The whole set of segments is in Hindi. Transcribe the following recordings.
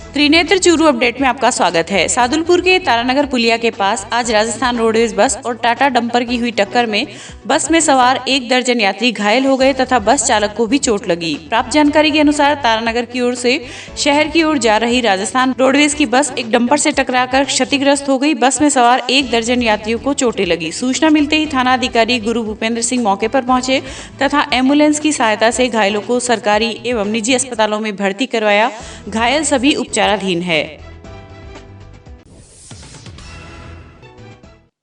त्रिनेत्र चूरू अपडेट में आपका स्वागत है। सादुलपुर के तारानगर पुलिया के पास आज राजस्थान रोडवेज बस और टाटा डंपर की हुई टक्कर में बस में सवार 1 दर्जन यात्री घायल हो गए तथा बस चालक को भी चोट लगी। प्राप्त जानकारी के अनुसार तारानगर की ओर से शहर की ओर जा रही राजस्थान रोडवेज की बस एक डंपर से टकराकर क्षतिग्रस्त हो गई। बस में सवार 1 दर्जन यात्रियों को चोटें लगी। सूचना मिलते ही थाना अधिकारी गुरु भूपेंद्र सिंह मौके पर पहुंचे तथा एम्बुलेंस की सहायता से घायलों को सरकारी एवं निजी अस्पतालों में भर्ती करवाया। घायल सभी उपचाराधीन है।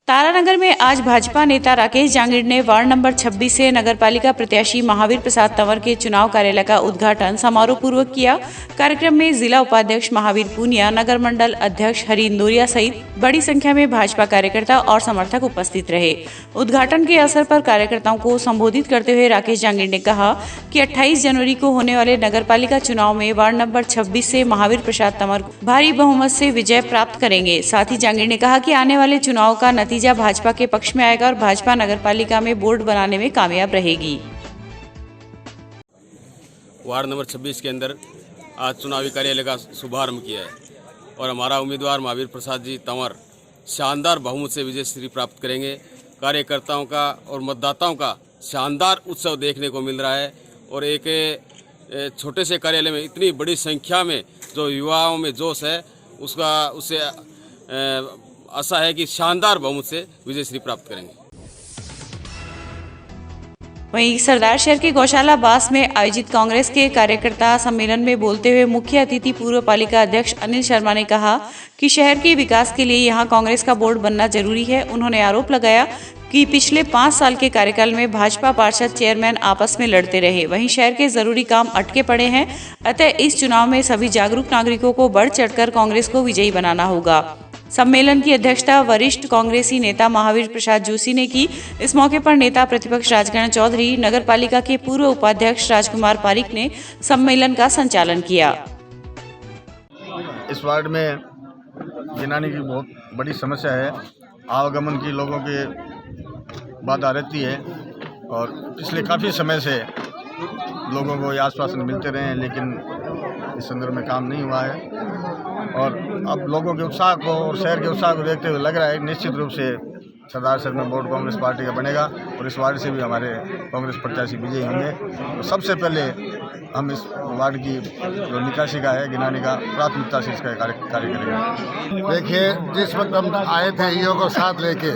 तारानगर में आज भाजपा नेता राकेश जांगिड़ ने वार्ड नंबर 26 से नगरपालिका प्रत्याशी महावीर प्रसाद तंवर के चुनाव कार्यालय का उद्घाटन समारोह पूर्वक किया। कार्यक्रम में जिला उपाध्यक्ष महावीर पूनिया, नगर मंडल अध्यक्ष हरि इंदौरिया सहित बड़ी संख्या में भाजपा कार्यकर्ता और समर्थक उपस्थित रहे। उद्घाटन के अवसर पर कार्यकर्ताओं को संबोधित करते हुए राकेश जांगिड़ ने कहा कि 28 जनवरी को होने वाले नगरपालिका चुनाव में वार्ड नंबर 26 से महावीर प्रसाद तंवर भारी बहुमत से विजय प्राप्त करेंगे। साथ ही जांगिड़ ने कहा कि आने वाले चुनाव का नतीजा भाजपा के पक्ष में आएगा और भाजपा नगरपालिका में बोर्ड बनाने में कामयाब रहेगी। वार्ड नंबर 26 के अंदर आज चुनावी कार्यालय का शुभारंभ किया है और हमारा उम्मीदवार महावीर प्रसाद जी तंवर शानदार बहुमत से विजय श्री प्राप्त करेंगे। कार्यकर्ताओं का और मतदाताओं का शानदार उत्सव देखने को मिल रहा है और एक छोटे से कार्यालय में इतनी बड़ी संख्या में जो युवाओं में जोश है उससे आशा है कि शानदार बहुमत से विजय श्री प्राप्त करेंगे। वहीं सरदार शहर के गौशाला बास में आयोजित कांग्रेस के कार्यकर्ता सम्मेलन में बोलते हुए मुख्य अतिथि पूर्व पालिका अध्यक्ष अनिल शर्मा ने कहा कि शहर के विकास के लिए यहां कांग्रेस का बोर्ड बनना जरूरी है। उन्होंने आरोप लगाया कि पिछले 5 साल के कार्यकाल में भाजपा पार्षद चेयरमैन आपस में लड़ते रहे, वहीं शहर के जरूरी काम अटके पड़े हैं। अतः इस चुनाव में सभी जागरूक नागरिकों को बढ़ चढ़कर कांग्रेस को विजयी बनाना होगा। सम्मेलन की अध्यक्षता वरिष्ठ कांग्रेसी नेता महावीर प्रसाद जोशी ने की। इस मौके पर नेता प्रतिपक्ष राजकरण चौधरी, नगरपालिका के पूर्व उपाध्यक्ष राजकुमार पारिक ने सम्मेलन का संचालन किया। इस वार्ड में गिनानी की बहुत बड़ी समस्या है। आवागमन की लोगों की बाधा रहती है और पिछले काफ़ी समय से लोगों को ये आश्वासन मिलते रहे हैं, लेकिन इस संदर्भ में काम नहीं हुआ है और अब लोगों के उत्साह को और शहर के उत्साह को देखते हुए लग रहा है निश्चित रूप से सरदार शहर में बोर्ड कांग्रेस पार्टी का बनेगा और इस वार्ड से भी हमारे कांग्रेस प्रत्याशी विजयी होंगे। तो सबसे पहले हम इस वार्ड की जो निकासी का है, गिनानी का, प्राथमिकता से इसका कार्य करेंगे। देखिए, जिस वक्त हम आए थे ईओ को साथ लेके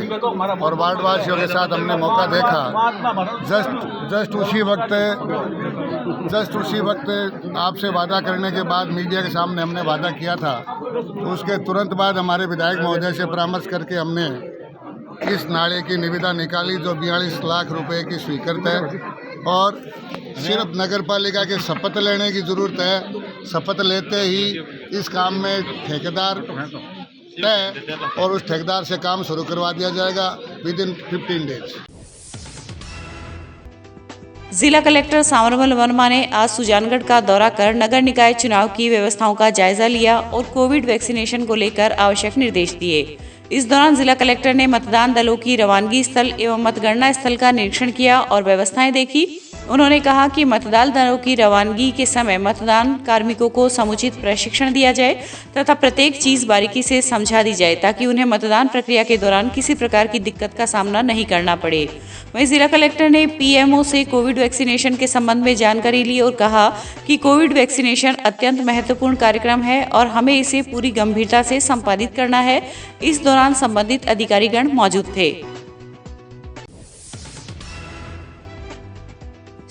और वार्डवासियों के साथ हमने मौका देखा, जस्ट उसी वक्त आपसे वादा करने के बाद मीडिया के सामने हमने वादा किया था, तो उसके तुरंत बाद हमारे विधायक महोदय से परामर्श करके हमने इस नाले की निविदा निकाली जो 42 लाख रुपए की स्वीकृत है और सिर्फ नगरपालिका के शपथ लेने की ज़रूरत है। शपथ लेते ही इस काम में ठेकेदार तय और उस ठेकेदार से काम शुरू करवा दिया जाएगा विदिन 15 डेज। जिला कलेक्टर सांवरमल वर्मा ने आज सुजानगढ़ का दौरा कर नगर निकाय चुनाव की व्यवस्थाओं का जायजा लिया और कोविड वैक्सीनेशन को लेकर आवश्यक निर्देश दिए। इस दौरान जिला कलेक्टर ने मतदान दलों की रवानगी स्थल एवं मतगणना स्थल का निरीक्षण किया और व्यवस्थाएं देखी। उन्होंने कहा कि मतदान दलों की रवानगी के समय मतदान कार्मिकों को समुचित प्रशिक्षण दिया जाए तथा प्रत्येक चीज बारीकी से समझा दी जाए ताकि उन्हें मतदान प्रक्रिया के दौरान किसी प्रकार की दिक्कत का सामना नहीं करना पड़े। वहीं जिला कलेक्टर ने पीएमओ से कोविड वैक्सीनेशन के संबंध में जानकारी ली और कहा कि कोविड वैक्सीनेशन अत्यंत महत्वपूर्ण कार्यक्रम है और हमें इसे पूरी गंभीरता से संपादित करना है। इस दौरान संबंधित अधिकारीगण मौजूद थे।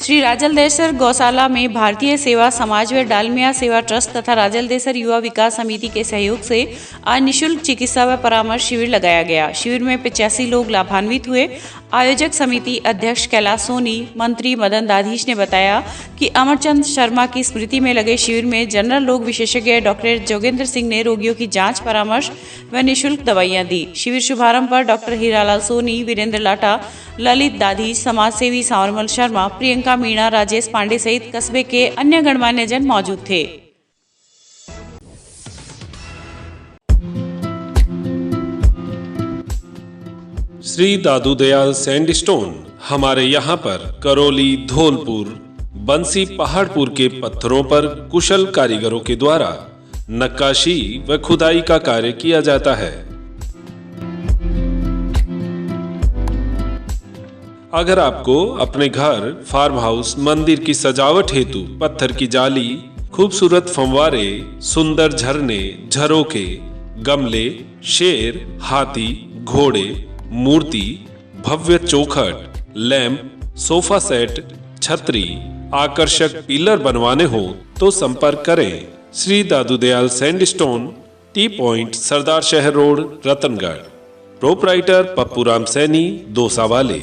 श्री राजलदेसर गौशाला में भारतीय सेवा समाज व डालमिया सेवा ट्रस्ट तथा राजलदेसर युवा विकास समिति के सहयोग से आज निःशुल्क चिकित्सा व परामर्श शिविर लगाया गया। शिविर में 85 लोग लाभान्वित हुए। आयोजक समिति अध्यक्ष कैलाश सोनी, मंत्री मदन दाधीश ने बताया कि अमरचंद शर्मा की स्मृति में लगे शिविर में जनरल रोग विशेषज्ञ डॉक्टर जोगेंद्र सिंह ने रोगियों की जांच, परामर्श व निःशुल्क दवाइयां दी। शिविर शुभारंभ पर डॉक्टर हीरालाल सोनी, वीरेंद्र लाटा, ललित दाधीश, समाजसेवी सांवरमल शर्मा, प्रियंका मीणा, राजेश पांडे सहित कस्बे के अन्य गणमान्य जन मौजूद थे। श्री दादू दयाल सैंडस्टोन हमारे यहाँ पर करौली, धौलपुर, बंसी, पहाड़पुर के पत्थरों पर कुशल कारीगरों के द्वारा नक्काशी व खुदाई का कार्य किया जाता है। अगर आपको अपने घर, फार्म हाउस, मंदिर की सजावट हेतु पत्थर की जाली, खूबसूरत फंवारे, सुंदर झरने, झरोखे, गमले, शेर, हाथी, घोड़े, मूर्ति, भव्य चौखट, लैंप, सोफा सेट, छतरी, आकर्षक पिलर बनवाने हो तो संपर्क करें श्री दादू दयाल सैंडस्टोन, टी पॉइंट, सरदार शहर रोड, रतनगढ़। प्रोपराइटर पप्पू राम सैनी, दोसा वाले।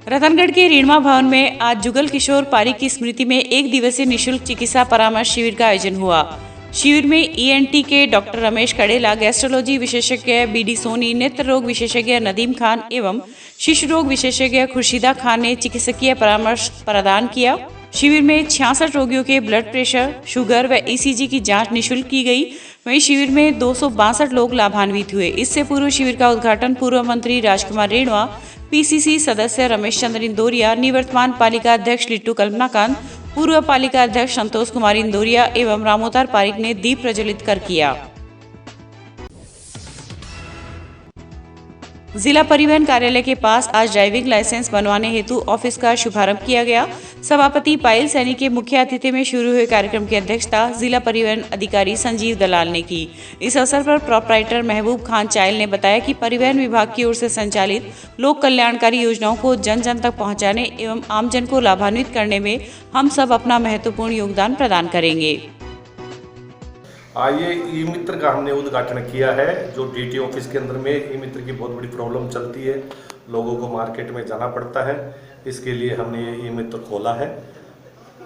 रतनगढ़ के रीणमा भवन में आज जुगल किशोर पारी की स्मृति में 1 दिवसीय निशुल्क चिकित्सा परामर्श शिविर का आयोजन हुआ। शिविर में ENT के डॉक्टर रमेश कड़ेला, गैस्ट्रोलॉजी विशेषज्ञ BD सोनी, नेत्र रोग विशेषज्ञ नदीम खान एवं शिशु रोग विशेषज्ञ खुर्शीदा खान ने चिकित्सकीय परामर्श प्रदान किया। शिविर में 66 रोगियों के ब्लड प्रेशर, शुगर व ECG की जांच निःशुल्क की गई। वहीं शिविर में 262 लोग लाभान्वित हुए। इससे पूर्व शिविर का उद्घाटन पूर्व मंत्री राजकुमार रेणवा, PCC सदस्य रमेश चंद्र इंदौरिया, निवर्तमान पालिका अध्यक्ष लिट्टू कल्पनाकांत, पूर्व पालिका अध्यक्ष संतोष कुमार इंदौरिया एवं रामोतार पारिक ने दीप प्रज्वलित कर किया। जिला परिवहन कार्यालय के पास आज ड्राइविंग लाइसेंस बनवाने हेतु ऑफिस का शुभारंभ किया गया। सभापति पायल सैनी के मुख्य अतिथि में शुरू हुए कार्यक्रम की अध्यक्षता जिला परिवहन अधिकारी संजीव दलाल ने की। इस अवसर पर प्रोपराइटर महबूब खान चायल ने बताया कि परिवहन विभाग की ओर से संचालित लोक कल्याणकारी योजनाओं को जन जन तक पहुंचाने एवं आमजन को लाभान्वित करने में हम सब अपना महत्वपूर्ण योगदान प्रदान करेंगे। आइए ई मित्र का हमने उद्घाटन किया है, जो DT ऑफिस के अंदर में ई मित्र की बहुत बड़ी प्रॉब्लम चलती है, लोगों को मार्केट में जाना पड़ता है। इसके लिए हमने ये ई मित्र खोला है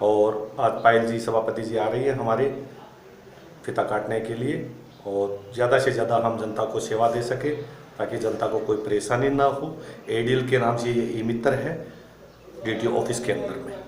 और आज पायल जी, सभापति जी आ रही है हमारे फीता काटने के लिए और ज़्यादा से ज़्यादा हम जनता को सेवा दे सके ताकि जनता को कोई परेशानी ना हो। ADL के नाम से ये ई मित्र है DT ऑफिस के अंदर में।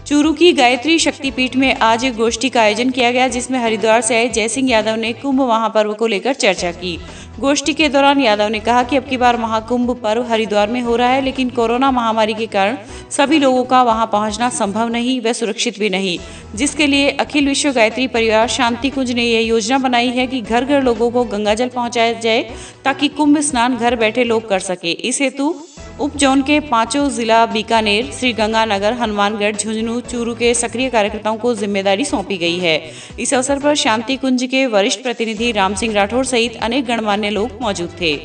चूरू की गायत्री शक्तिपीठ में आज एक गोष्ठी का आयोजन किया गया, जिसमें हरिद्वार से आए जयसिंह यादव ने कुंभ महापर्व को लेकर चर्चा की। गोष्ठी के दौरान यादव ने कहा कि अब की बार महाकुंभ पर्व हरिद्वार में हो रहा है, लेकिन कोरोना महामारी के कारण सभी लोगों का वहां पहुंचना संभव नहीं व सुरक्षित भी नहीं, जिसके लिए अखिल विश्व गायत्री परिवार शांति कुंज ने यह योजना बनाई है कि घर घर लोगों को गंगा जल पहुंचाया जाए ताकि कुंभ स्नान घर बैठे लोग कर सके। इस हेतु उप जोन के 5 जिला बीकानेर, श्रीगंगानगर, हनुमानगढ़, झुंझुनू, चूरू के सक्रिय कार्यकर्ताओं को जिम्मेदारी सौंपी गई है। इस अवसर पर शांति कुंज के वरिष्ठ प्रतिनिधि राम सिंह राठौर सहित अनेक गणमान्य लोग मौजूद थे।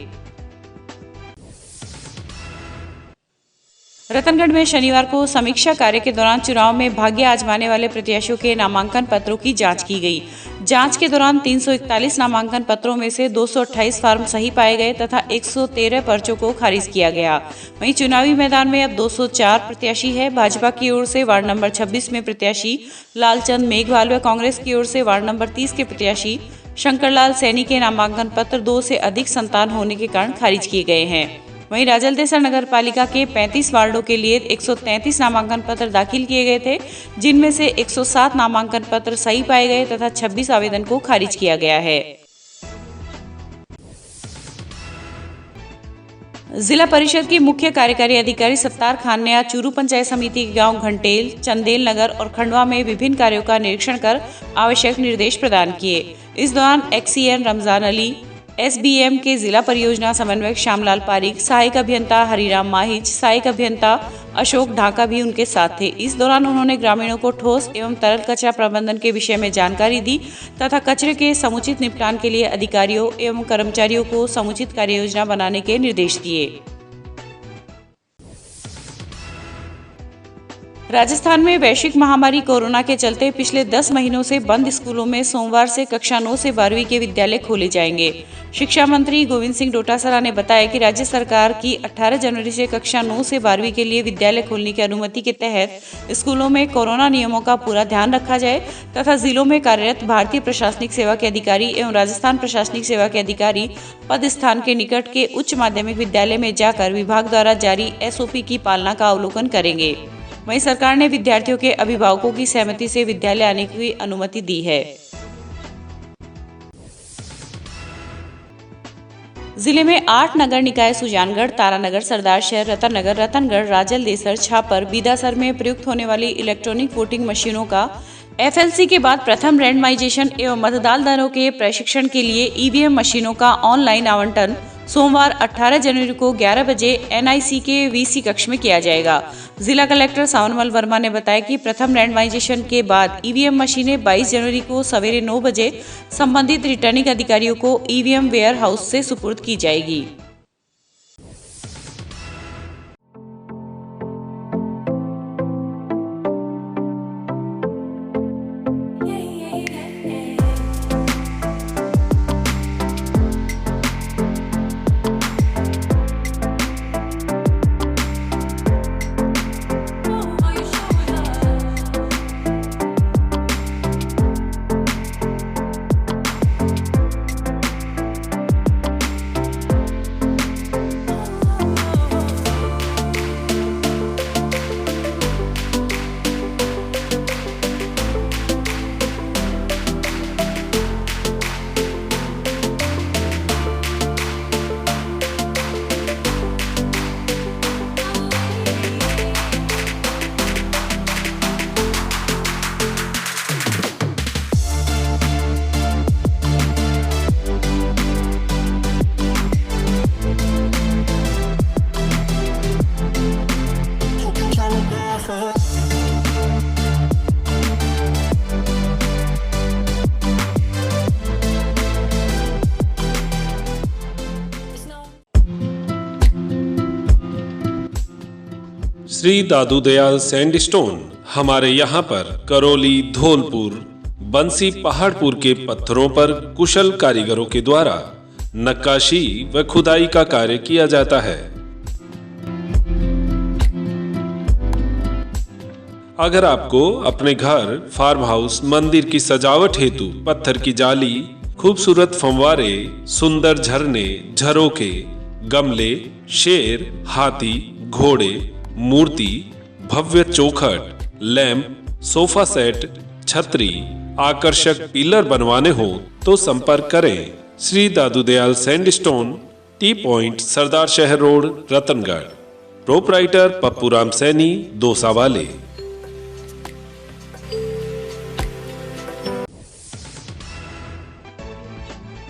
रतनगढ़ में शनिवार को समीक्षा कार्य के दौरान चुनाव में भाग्य आजमाने वाले प्रत्याशियों के नामांकन पत्रों की जांच की गई। जांच के दौरान 341 नामांकन पत्रों में से 228 फार्म सही पाए गए तथा 113 पर्चों को खारिज किया गया। वहीं चुनावी मैदान में अब 204 प्रत्याशी है। भाजपा की ओर से वार्ड नंबर 26 में प्रत्याशी लालचंद मेघवाल व कांग्रेस की ओर से वार्ड नंबर 30 के प्रत्याशी शंकरलाल सैनी के नामांकन पत्र 2 से अधिक संतान होने के कारण खारिज किए गए हैं। वहीं राजलदेसर नगर पालिका के 35 वार्डों के लिए 133 नामांकन पत्र दाखिल किए गए थे, जिनमें से 107 नामांकन पत्र सही पाए गए तथा 26 आवेदन को खारिज किया गया है। जिला परिषद के मुख्य कार्यकारी अधिकारी सत्तार खान ने आज चूरू पंचायत समिति के गांव घंटेल, चंदेल नगर और खंडवा में विभिन्न कार्यों का निरीक्षण कर आवश्यक निर्देश प्रदान किए। इस दौरान एक्सीएन रमजान अली, एसबीएम के जिला परियोजना समन्वयक श्यामलाल पारीक, सहायक अभियंता हरिराम माहिज, सहायक अभियंता अशोक ढाका भी उनके साथ थे। इस दौरान उन्होंने ग्रामीणों को ठोस एवं तरल कचरा प्रबंधन के विषय में जानकारी दी तथा कचरे के समुचित निपटान के लिए अधिकारियों एवं कर्मचारियों को समुचित कार्ययोजना बनाने के निर्देश दिए। राजस्थान में वैश्विक महामारी कोरोना के चलते पिछले 10 महीनों से बंद स्कूलों में सोमवार से कक्षा 9 से 12वीं के विद्यालय खोले जाएंगे। शिक्षा मंत्री गोविंद सिंह डोटासरा ने बताया कि राज्य सरकार की 18 जनवरी से कक्षा 9 से 12वीं के लिए विद्यालय खोलने की अनुमति के तहत स्कूलों में कोरोना नियमों का पूरा ध्यान रखा जाए तथा जिलों में कार्यरत भारतीय प्रशासनिक सेवा के अधिकारी एवं राजस्थान प्रशासनिक सेवा के अधिकारी पद स्थान के निकट के उच्च माध्यमिक विद्यालय में जाकर विभाग द्वारा जारी SOP की पालना का अवलोकन करेंगे। वहीं सरकार ने विद्यार्थियों के अभिभावकों की सहमति से विद्यालय आने की अनुमति दी है। जिले में 8 नगर निकाय सुजानगढ़, तारानगर, सरदारशहर, रतननगर, रतनगढ़, राजल देसर, छापर, बीदासर में प्रयुक्त होने वाली इलेक्ट्रॉनिक वोटिंग मशीनों का FLC के बाद प्रथम रैंडमाइजेशन एवं मतदान दलों के प्रशिक्षण के लिए EVM मशीनों का ऑनलाइन आवंटन सोमवार 18 जनवरी को 11 बजे NIC के VC कक्ष में किया जाएगा। जिला कलेक्टर सावनमल वर्मा ने बताया कि प्रथम रैंडमाइजेशन के बाद EVM मशीनें 22 जनवरी को सवेरे 9 बजे संबंधित रिटर्निंग अधिकारियों को EVM वेयर हाउस से सुपुर्द की जाएगी। श्री दादू दयाल सैंडस्टोन हमारे यहाँ पर करौली, धौलपुर, बंसी, पहाड़पुर के पत्थरों पर कुशल कारीगरों के द्वारा नक्काशी व खुदाई का कार्य किया जाता है। अगर आपको अपने घर, फार्म हाउस, मंदिर की सजावट हेतु पत्थर की जाली, खूबसूरत फंवारे, सुंदर झरने, झरोके, गमले, शेर, हाथी, घोड़े, मूर्ति, भव्य चौखट, लैंप, सोफा सेट, छतरी, आकर्षक पिलर बनवाने हो तो संपर्क करें श्री दादू दयाल सैंडस्टोन, टी पॉइंट, सरदार शहर रोड, रतनगढ़। प्रोपराइटर पप्पू राम सैनी, दोसा वाले।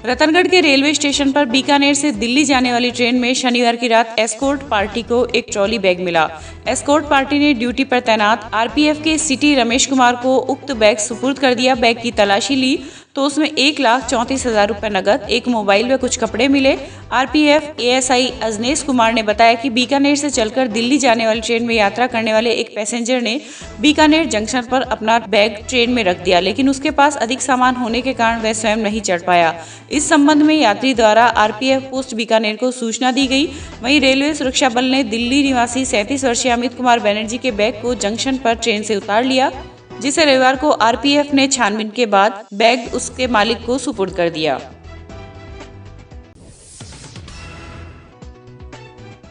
रतनगढ़ के रेलवे स्टेशन पर बीकानेर से दिल्ली जाने वाली ट्रेन में शनिवार की रात एस्कॉर्ट पार्टी को एक ट्रॉली बैग मिला। एस्कॉर्ट पार्टी ने ड्यूटी पर तैनात RPF के सिटी रमेश कुमार को उक्त बैग सुपुर्द कर दिया। बैग की तलाशी ली तो उसमें 1,34,000 रुपए नकद, एक मोबाइल व कुछ कपड़े मिले। RPF ASI अजनेश कुमार ने बताया कि बीकानेर से चलकर दिल्ली जाने वाली ट्रेन में यात्रा करने वाले एक पैसेंजर ने बीकानेर जंक्शन पर अपना बैग ट्रेन में रख दिया, लेकिन उसके पास अधिक सामान होने के कारण वह स्वयं नहीं चढ़ पाया। इस संबंध में यात्री द्वारा RPF पोस्ट बीकानेर को सूचना दी गई। वहीं रेलवे सुरक्षा बल ने दिल्ली निवासी 37 वर्षीय अमित कुमार बनर्जी के बैग को जंक्शन पर ट्रेन से उतार लिया, जिसे रविवार को RPF ने छानबीन के बाद बैग उसके मालिक को सुपुर्द कर दिया।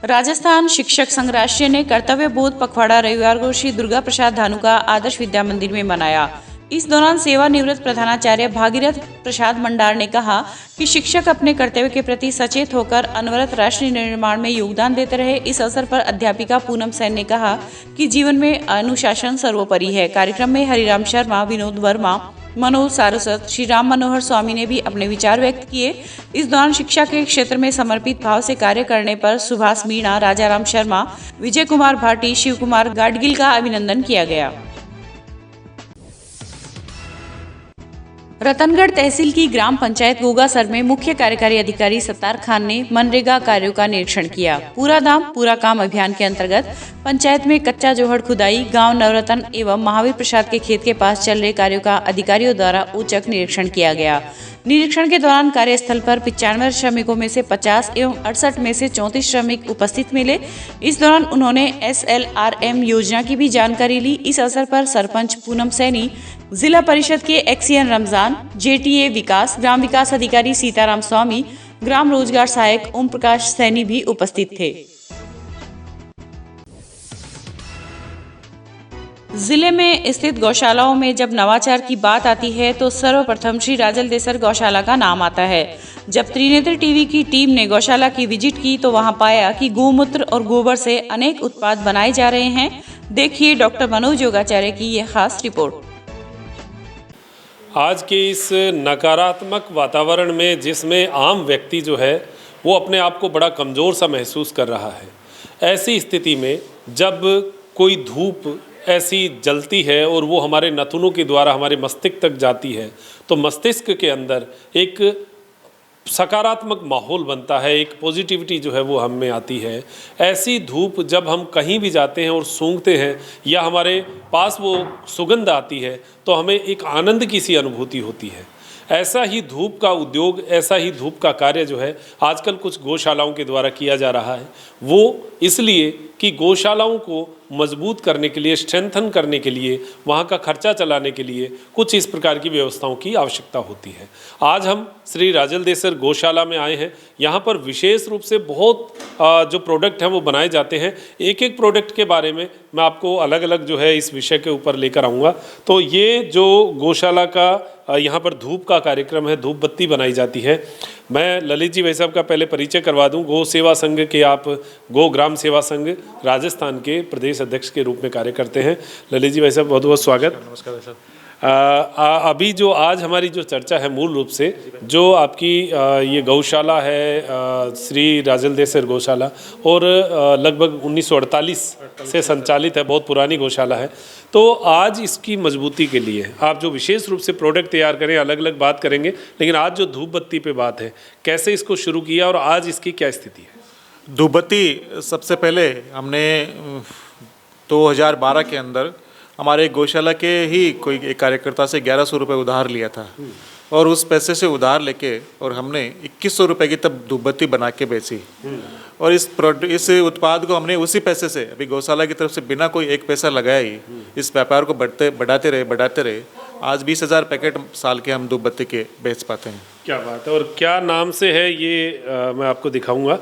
राजस्थान शिक्षक संघ राष्ट्रीय ने कर्तव्य बोध पखवाड़ा रविवार को श्री दुर्गा प्रसाद धानुका आदर्श विद्या मंदिर में मनाया। इस दौरान सेवानिवृत्त प्रधानाचार्य भागीरथ प्रसाद मंडार ने कहा कि शिक्षक अपने कर्तव्य के प्रति सचेत होकर अनवरत राष्ट्र निर्माण में योगदान देते रहे। इस अवसर पर अध्यापिका पूनम सेन ने कहा कि जीवन में अनुशासन सर्वोपरि है। कार्यक्रम में हरिराम शर्मा, विनोद वर्मा, मनोज सारस्वत, श्री राम मनोहर स्वामी ने भी अपने विचार व्यक्त किए। इस दौरान शिक्षा के क्षेत्र में समर्पित भाव से कार्य करने पर सुभाष मीणा, राजाराम शर्मा, विजय कुमार भाटी, शिव कुमार गाडगिल का अभिनंदन किया गया। रतनगढ़ तहसील की ग्राम पंचायत गोगासर में मुख्य कार्यकारी अधिकारी सत्तार खान ने मनरेगा कार्यों का निरीक्षण किया। पूरा दाम पूरा काम अभियान के अंतर्गत पंचायत में कच्चा जोहड़ खुदाई, गांव नवरतन एवं महावीर प्रसाद के खेत के पास चल रहे कार्यों का अधिकारियों द्वारा औचक निरीक्षण किया गया। निरीक्षण के दौरान कार्यस्थल पर 95 श्रमिकों में से 50 एवं 68 में से 34 श्रमिक उपस्थित मिले। इस दौरान उन्होंने SLRM योजना की भी जानकारी ली। इस अवसर पर सरपंच पूनम सैनी, जिला परिषद के एक्सियन रमजान, JTA विकास, ग्राम विकास अधिकारी सीताराम स्वामी, ग्राम रोजगार सहायक ओम प्रकाश सैनी भी उपस्थित थे। जिले में स्थित गौशालाओं में जब नवाचार की बात आती है तो सर्वप्रथम श्री राजल देसर गौशाला का नाम आता है। जब त्रिनेत्र टीवी की टीम ने गौशाला की विजिट की तो वहां पाया कि गोमूत्र और गोबर से अनेक उत्पाद बनाए जा रहे हैं। देखिए डॉक्टर मनोज योगाचार्य की यह खास रिपोर्ट। आज के इस नकारात्मक वातावरण में जिसमें आम व्यक्ति जो है वो अपने आप को बड़ा कमज़ोर सा महसूस कर रहा है, ऐसी स्थिति में जब कोई धूप ऐसी जलती है और वो हमारे नथुनों के द्वारा हमारे मस्तिष्क तक जाती है तो मस्तिष्क के अंदर एक सकारात्मक माहौल बनता है, एक पॉजिटिविटी जो है वो हम में आती है। ऐसी धूप जब हम कहीं भी जाते हैं और सूंघते हैं या हमारे पास वो सुगंध आती है तो हमें एक आनंद की सी अनुभूति होती है। ऐसा ही धूप का उद्योग, ऐसा ही धूप का कार्य जो है आजकल कुछ गौशालाओं के द्वारा किया जा रहा है। वो इसलिए कि गौशालाओं को मजबूत करने के लिए, स्ट्रेंथन करने के लिए, वहाँ का खर्चा चलाने के लिए कुछ इस प्रकार की व्यवस्थाओं की आवश्यकता होती है। आज हम श्री राजल देसर गौशाला में आए हैं। यहाँ पर विशेष रूप से बहुत जो प्रोडक्ट हैं वो बनाए जाते हैं। एक एक प्रोडक्ट के बारे में मैं आपको अलग अलग जो है इस विषय के ऊपर लेकर आऊँगा। तो ये जो गौशाला का यहाँ पर धूप का कार्यक्रम है, धूप बत्ती बनाई जाती है। मैं ललित जी भाई साहब का पहले परिचय करवा दूं। गौ सेवा संघ के आप गौ ग्राम सेवा संघ राजस्थान के प्रदेश अध्यक्ष के रूप में कार्य करते हैं। ललित जी भाई साहब बहुत बहुत स्वागत। नमस्कार भाई साहब। अभी जो आज हमारी जो चर्चा है मूल रूप से जो आपकी ये गौशाला है श्री राजल देसर गौशाला और लगभग 1948 से संचालित है, बहुत पुरानी गौशाला है। तो आज इसकी मजबूती के लिए आप जो विशेष रूप से प्रोडक्ट तैयार करें, अलग अलग बात करेंगे, लेकिन आज जो धूप बत्ती पे बात है, कैसे इसको शुरू किया और आज इसकी क्या स्थिति है? धूप बत्ती सबसे पहले हमने 2012 के अंदर हमारे गौशाला के ही कोई एक कार्यकर्ता से 1100 रुपये उधार लिया था और उस पैसे से उधार लेके और हमने 2100 रुपये की तब धूप बत्ती बना के बेची। और इस उत्पाद को हमने उसी पैसे से अभी गौशाला की तरफ से बिना कोई एक पैसा लगाया ही इस व्यापार को बढ़ाते रहे। आज 20,000 पैकेट साल के हम धूप बत्ती के बेच पाते हैं। क्या बात है। और क्या नाम से है ये मैं आपको दिखाऊंगा,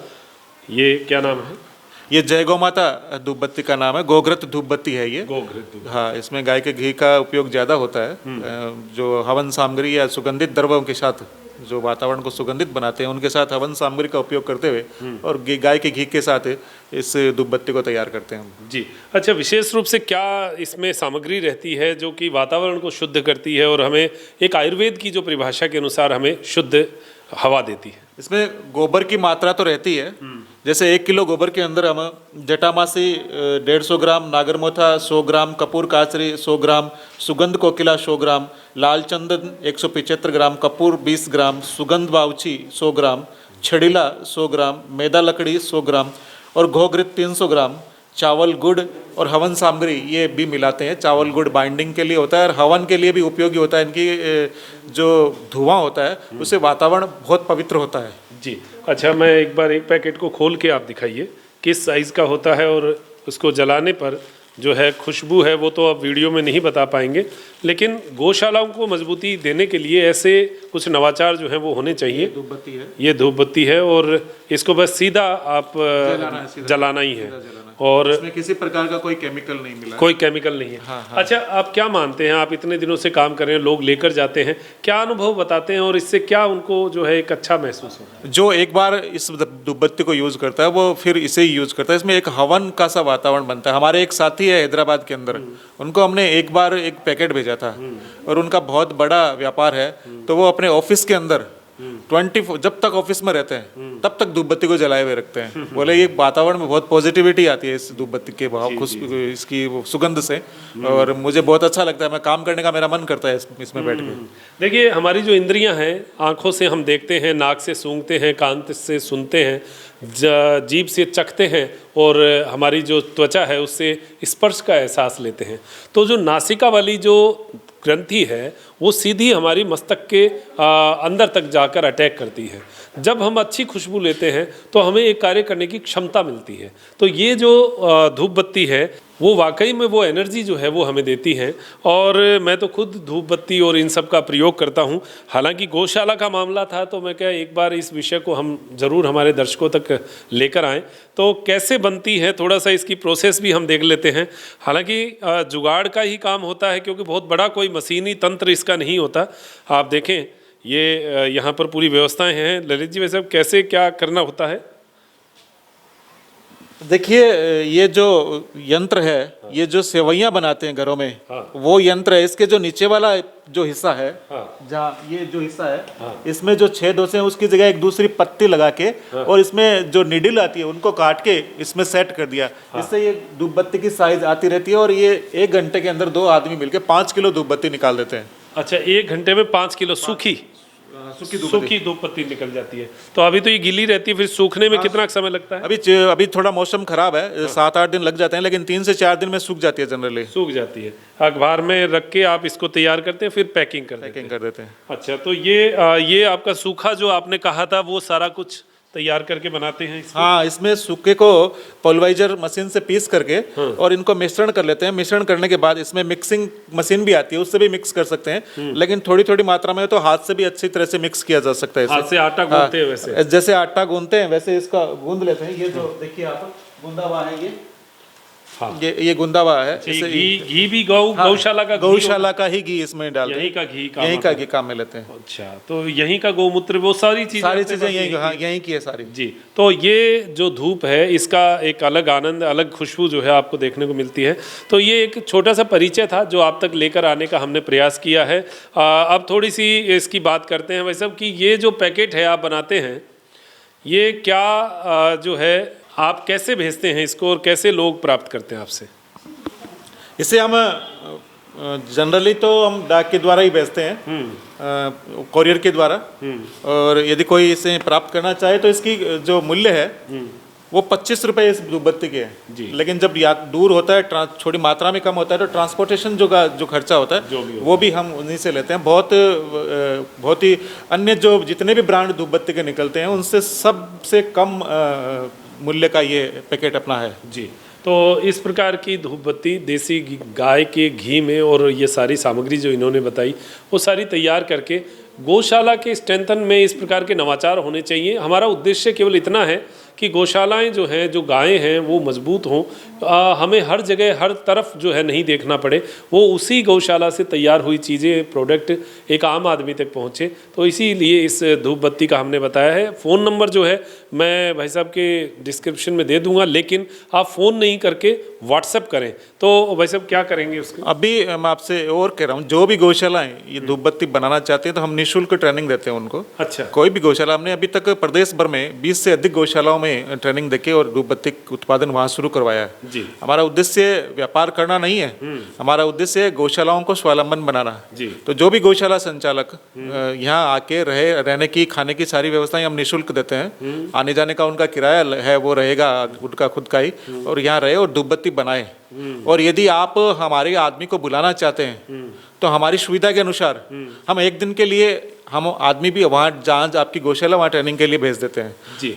ये क्या नाम है? ये जय गौ माता धूप बत्ती का नाम है। गोघृत धूप बत्ती है ये। गोघृत। हाँ, इसमें गाय के घी का उपयोग ज़्यादा होता है। जो हवन सामग्री या सुगंधित द्रव्यों के साथ जो वातावरण को सुगंधित बनाते हैं उनके साथ हवन सामग्री का उपयोग करते हुए और गाय के घी के साथ इस धूप बत्ती को तैयार करते हैं जी। अच्छा, विशेष रूप से क्या इसमें सामग्री रहती है जो कि वातावरण को शुद्ध करती है और हमें एक आयुर्वेद की जो परिभाषा के अनुसार हमें शुद्ध हवा देती है? इसमें गोबर की मात्रा तो रहती है। जैसे 1 किलो गोबर के अंदर हम जटामासी 150 ग्राम, नागरमोथा 100 ग्राम, कपूर काचरी 100 ग्राम, सुगंध कोकिला 100 ग्राम, लाल चंदन 175 ग्राम, कपूर 20 ग्राम, सुगंध बाउची 100 ग्राम, छड़ीला 100 ग्राम, मैदा लकड़ी 100 ग्राम और घोघृत 300 ग्राम, चावल गुड़ और हवन सामग्री ये भी मिलाते हैं। चावल गुड़ बाइंडिंग के लिए होता है और हवन के लिए भी उपयोगी होता है। इनकी जो धुआं होता है उससे वातावरण बहुत पवित्र होता है जी। अच्छा, मैं एक बार एक पैकेट को खोल के आप दिखाइए किस साइज़ का होता है और उसको जलाने पर जो है खुशबू है वो तो आप वीडियो में नहीं बता पाएंगे, लेकिन गौशालाओं को मजबूती देने के लिए ऐसे कुछ नवाचार जो हैं वो होने चाहिए। धूप बत्ती है, ये धूप बत्ती है और इसको बस सीधा आप जलाना ही है और इसमें किसी प्रकार का कोई केमिकल नहीं मिला, कोई केमिकल नहीं है। अच्छा, आप क्या मानते हैं, आप इतने दिनों से काम कर रहे हैं, लोग लेकर जाते हैं, क्या अनुभव बताते हैं और इससे क्या उनको जो है एक अच्छा महसूस होता है? जो एक बार इस धूपबत्ती को यूज़ करता है वो फिर इसे ही यूज़ करता है। इसमें एक हवन का सा वातावरण बनता है। हमारे एक साथी है हैदराबाद के अंदर, उनको हमने एक बार एक पैकेट भेजा था और उनका बहुत बड़ा व्यापार है, तो वो अपने ऑफिस के अंदर 24 जब तक ऑफिस में रहते हैं तब तक धूपबत्ती को जलाए हुए रखते हैं। बोले ये वातावरण में बहुत पॉजिटिविटी आती है इस धूपबत्ती के भाव इसकी वो सुगंध से, और मुझे बहुत अच्छा लगता है। मैं काम करने का मेरा मन करता है इसमें बैठ के। देखिए, हमारी जो इंद्रियां हैं, आंखों से हम देखते हैं, नाक से सूंघते हैं, कान से सुनते हैं, जीभ से चखते हैं और हमारी जो त्वचा है उससे स्पर्श का एहसास लेते हैं। तो जो नासिका वाली जो ग्रंथि है वो सीधी हमारी मस्तक के अंदर तक जाकर अटैक करती है। जब हम अच्छी खुशबू लेते हैं तो हमें एक कार्य करने की क्षमता मिलती है। तो ये जो धूप बत्ती है वो वाकई में वो एनर्जी जो है वो हमें देती है। और मैं तो खुद धूप बत्ती और इन सब का प्रयोग करता हूँ। हालांकि गौशाला का मामला था तो मैं क्या एक बार इस विषय को हम ज़रूर हमारे दर्शकों तक लेकर आएँ। तो कैसे बनती है थोड़ा सा इसकी प्रोसेस भी हम देख लेते हैं। हालांकि जुगाड़ का ही काम होता है क्योंकि बहुत बड़ा कोई मशीनी तंत्र इसका नहीं होता। आप देखें ये यहाँ पर पूरी व्यवस्थाएं हैं। ललित जी, वैसे कैसे क्या करना होता है? देखिए, ये जो यंत्र है, ये जो सेवैयां बनाते हैं घरों में, वो यंत्र है। इसके जो नीचे वाला जो हिस्सा है, जहाँ ये जो हिस्सा है, इसमें जो 6 डोसे हैं उसकी जगह एक दूसरी पत्ती लगा के और इसमें जो निडिल आती है उनको काट के इसमें सेट कर दिया। इससे ये धूपबत्ती की साइज आती रहती है और ये 1 घंटे के अंदर 2 आदमी मिलकर 5 किलो धूपबत्ती निकाल देते हैं। अच्छा, 1 घंटे में 5 किलो सूखी धूपबत्ती निकल जाती है। तो अभी तो ये गीली रहती है, फिर सूखने में कितना समय लगता है? अभी थोड़ा मौसम खराब है, 7-8 दिन लग जाते हैं, लेकिन 3 से 4 दिन में सूख जाती है। जनरली सूख जाती है। अखबार में रख के आप इसको तैयार करते हैं, फिर पैकिंग कर देते हैं। अच्छा, तो ये आपका सूखा जो आपने कहा था वो सारा कुछ तैयार करके बनाते हैं इसको? हाँ, इसमें सूखे को पल्वराइजर मशीन से पीस करके और इनको मिश्रण कर लेते हैं। मिश्रण करने के बाद इसमें मिक्सिंग मशीन भी आती है, उससे भी मिक्स कर सकते हैं, लेकिन थोड़ी थोड़ी मात्रा में तो हाथ से भी अच्छी तरह से मिक्स किया जा सकता है। हाथ से आटा गूंथते हैं वैसे? जैसे आटा गूंथते हैं वैसे इसका गूंद लेते हैं। ये जो देखिए आप गूंदा हुआ है, ये गूंदा हुआ है। घी भी गौशाला का ही घी इसमें डालते हैं। यही का घी काम में लेते हैं। अच्छा, तो यहीं का गौमूत्र, वो सारी चीजें यहीं की है सारी जी। तो ये जो धूप है इसका एक अलग आनंद, अलग खुशबू जो है आपको देखने को मिलती है। तो ये एक छोटा सा परिचय था जो आप तक लेकर आने का हमने प्रयास किया है। अब थोड़ी सी इसकी बात करते हैं वैसे कि ये जो पैकेट है आप बनाते हैं, ये क्या जो है आप कैसे भेजते हैं इसको और कैसे लोग प्राप्त करते हैं आपसे? इसे हम जनरली तो हम डाक के द्वारा ही भेजते हैं, कोरियर के द्वारा। और यदि कोई इसे प्राप्त करना चाहे तो इसकी जो मूल्य है वो 25 रुपये इस धूपबत्ती के हैं। लेकिन जब दूर होता है, छोटी मात्रा में कम होता है, तो ट्रांसपोर्टेशन जो खर्चा होता है वो भी हम उन्हीं से लेते हैं। बहुत ही अन्य जो जितने भी ब्रांड धूपबत्ती के निकलते हैं उनसे सबसे कम मूल्य का ये पैकेट अपना है जी। तो इस प्रकार की धूपबत्ती देसी गाय के घी में, और ये सारी सामग्री जो इन्होंने बताई वो सारी तैयार करके गौशाला के स्ट्रेंथन में इस प्रकार के नवाचार होने चाहिए। हमारा उद्देश्य केवल इतना है कि गौशालाएं जो हैं, जो गायें हैं वो मजबूत हों। हमें हर जगह हर तरफ जो है नहीं देखना पड़े, वो उसी गौशाला से तैयार हुई चीज़ें, प्रोडक्ट एक आम आदमी तक पहुँचे। तो इसीलिए इस धूप बत्ती का हमने बताया है। फ़ोन नंबर जो है मैं भाई साहब के डिस्क्रिप्शन में दे दूंगा, लेकिन आप फ़ोन नहीं करके व्हाट्सएप करें। तो भाई साहब क्या करेंगे उसके? अभी मैं आपसे और कह रहा हूँ, जो भी गौशालाएं ये धूप बत्ती बनाना चाहते हैं तो हम निःशुल्क ट्रेनिंग देते हैं उनको। अच्छा, कोई भी गौशाला, हमने अभी तक प्रदेश भर में 20 से अधिक गौशालाओं में ट्रेनिंग देके और धूप बत्ती उत्पादन वहाँ शुरू करवाया है जी। हमारा उद्देश्य व्यापार करना नहीं है, हमारा उद्देश्य है गौशालाओं को स्वावलंबन बनाना जी। तो जो भी गौशाला संचालक यहाँ आके रहने की, खाने की सारी व्यवस्थाएं हम निःशुल्क देते हैं। आने जाने का उनका किराया है वो रहेगा उनका खुद का ही, और यहाँ रहे और धूप बत्ती बनाए। और यदि आप हमारे आदमी को बुलाना चाहते हैं तो हमारी सुविधा के अनुसार हम 1 दिन के लिए हम आदमी भी वहाँ जहाँ आपकी गौशाला वहाँ ट्रेनिंग के लिए भेज देते हैं जी।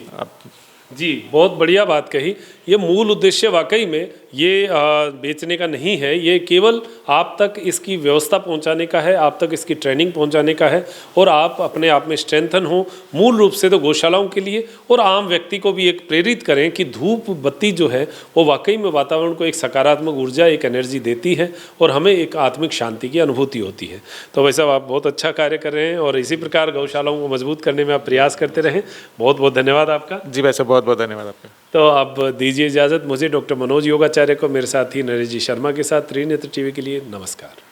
जी, बहुत बढ़िया बात कही। ये मूल उद्देश्य वाकई में ये बेचने का नहीं है, ये केवल आप तक इसकी व्यवस्था पहुंचाने का है, आप तक इसकी ट्रेनिंग पहुंचाने का है और आप अपने आप में स्ट्रेंथन हो मूल रूप से तो गौशालाओं के लिए, और आम व्यक्ति को भी एक प्रेरित करें कि धूप बत्ती जो है वो वाकई में वातावरण को एक सकारात्मक ऊर्जा, एक एनर्जी देती है और हमें एक आत्मिक शांति की अनुभूति होती है। तो भाई साहब, आप बहुत अच्छा कार्य कर रहे हैं और इसी प्रकार गौशालाओं को मजबूत करने में आप प्रयास करते रहें। बहुत बहुत धन्यवाद आपका। जी भाई साहब, बहुत बहुत धन्यवाद आपका। तो अब दीजिए इजाज़त मुझे, डॉक्टर मनोज योगाचार्य को, मेरे साथी नरेश जी शर्मा के साथ त्रिनेत्र टीवी के लिए नमस्कार।